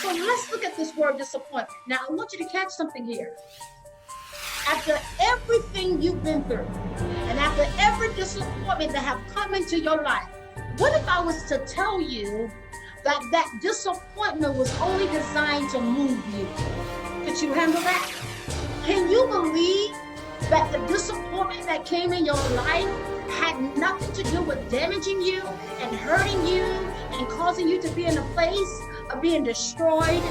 So let's look at this word disappointment. Now, I want you to catch something here. After everything you've been through, and after every disappointment that have come into your life, what if I was to tell you that that disappointment was only designed to move you? Could you handle that? Can you believe that the disappointment that came in your life had nothing to do with damaging you and hurting you and causing you to be in a place of being destroyed?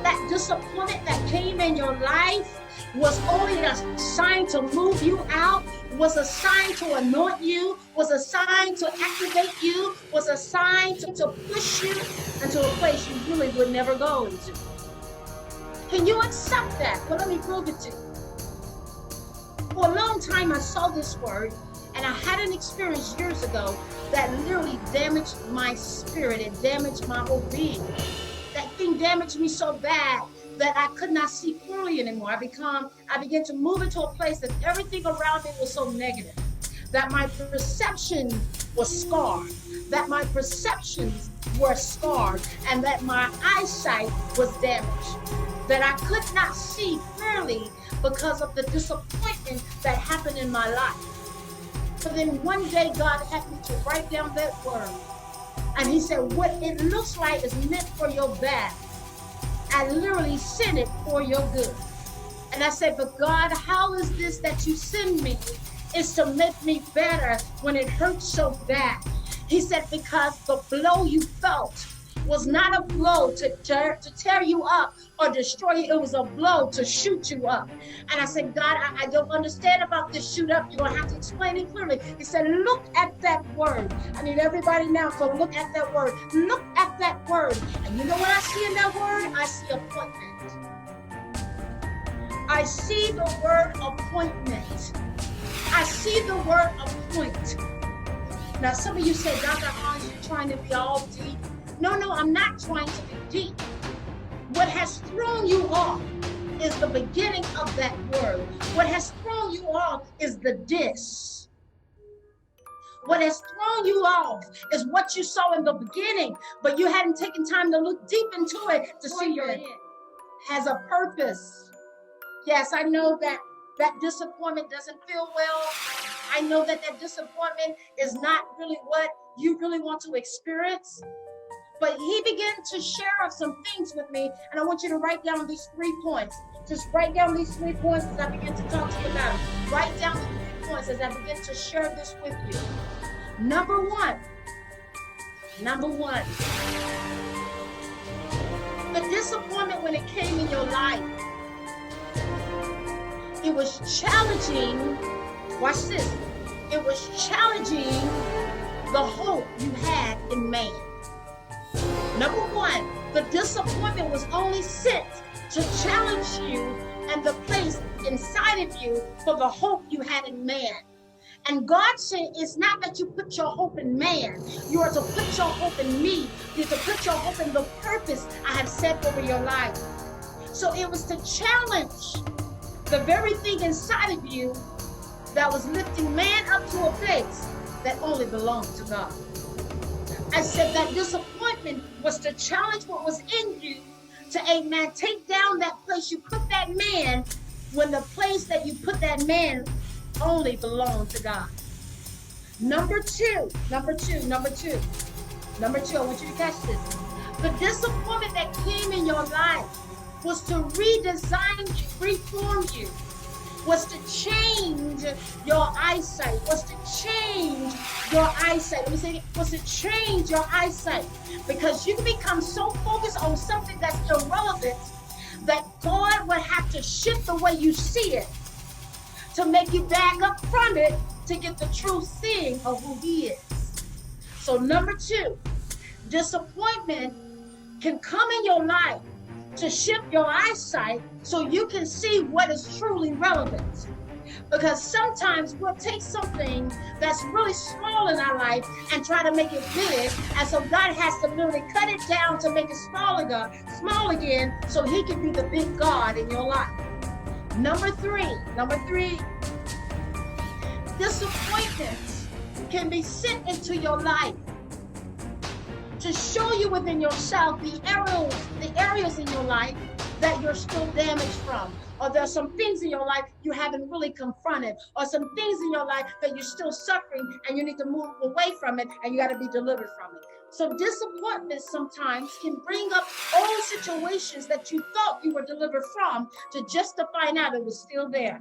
That disappointment that came in your life was only a sign to move you out, was a sign to anoint you, was a sign to activate you, was a sign to push you into a place you really would never go into. Can you accept that? Well, let me prove it to you. For a long time, I saw this word, and I had an experience years ago that literally damaged my spirit. It damaged my whole being. That thing damaged me so bad that I could not see clearly anymore. I began to move into a place that everything around me was so negative, that my perception was scarred, that my perceptions were scarred, and that my eyesight was damaged, that I could not see clearly because of the disappointment that happened in my life. But then one day God had me to write down that word, and he said, what it looks like is meant for your bad, I literally sent it for your good. And I said, but God, how is this that you send me is to make me better when it hurts so bad? He said, because the blow you felt was not a blow to tear you up or destroy you. It was a blow to shoot you up. And I said, God, I don't understand about this shoot up. You're going to have to explain it clearly. He said, look at that word. I need everybody now to look at that word. Look at that word. And you know what I see in that word? I see appointment. I see the word appointment. I see the word appoint. Now, some of you say, Dr. Hans, you're trying to be all deep. No, I'm not trying to be deep. What has thrown you off is the beginning of that word. What has thrown you off is the dis. What has thrown you off is what you saw in the beginning, but you hadn't taken time to look deep into it to see your end has a purpose. Yes, I know that disappointment doesn't feel well. I know that disappointment is not really what you really want to experience. But he began to share some things with me, and I want you to write down these 3 points. Just write down these 3 points as I begin to talk to you about it. Write down the 3 points as I begin to share this with you. Number one, the disappointment when it came in your life, it was challenging. Watch this. It was challenging the hope you had in man. Number one, the disappointment was only sent to challenge you and the place inside of you for the hope you had in man. And God said, it's not that you put your hope in man. You are to put your hope in me. You're to put your hope in the purpose I have set over your life. So it was to challenge the very thing inside of you that was lifting man up to a place that only belonged to God. I said that disappointment was to challenge what was in you to, amen, take down that place you put that man when the place that you put that man only belonged to God. Number two, I want you to catch this. The disappointment that came in your life was to redesign you, reform you, was to change your eyesight, was to change your eyesight. Let me say it, was to change your eyesight, because you can become so focused on something that's irrelevant that God would have to shift the way you see it to make you back up from it to get the true seeing of who he is. So number two, disappointment can come in your life to shift your eyesight so you can see what is truly relevant. Because sometimes we'll take something that's really small in our life and try to make it big, and so God has to literally cut it down to make it small again, so he can be the big God in your life. Number three, disappointments can be sent into your life to show you within yourself the areas areas in your life that you're still damaged from, or there's some things in your life you haven't really confronted, or some things in your life that you're still suffering and you need to move away from it and you got to be delivered from it. So disappointment sometimes can bring up old situations that you thought you were delivered from to just to find out it was still there.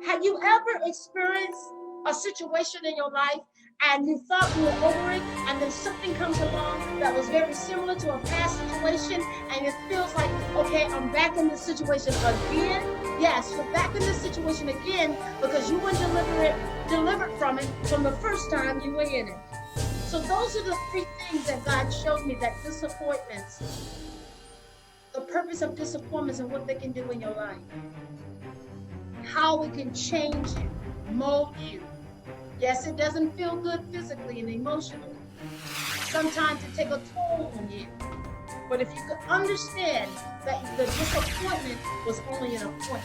Have you ever experienced a situation in your life and you thought you were over it, and then something comes along that was very similar to a past situation, and it feels like, okay, I'm back in this situation again? Yes, you're back in this situation again because you weren't delivered from it from the first time you were in it. So those are the three things that God showed me, that disappointments, the purpose of disappointments and what they can do in your life. How it can change you, mold you. Yes, it doesn't feel good physically and emotionally. Sometimes it takes a toll on you. But if you could understand that the disappointment was only an appointment.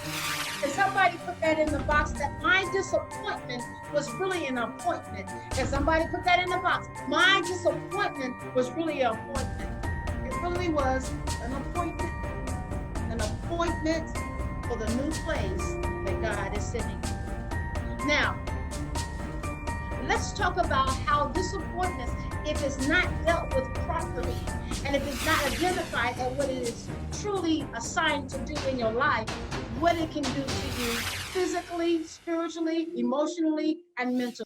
And somebody put that in the box, that my disappointment was really an appointment. And somebody put that in the box. My disappointment was really an appointment. It really was an appointment. An appointment for the new place that God is sending you. Now, let's talk about how disappointments, if it's not dealt with properly, and if it's not identified at what it is truly assigned to do in your life, what it can do to you physically, spiritually, emotionally, and mentally.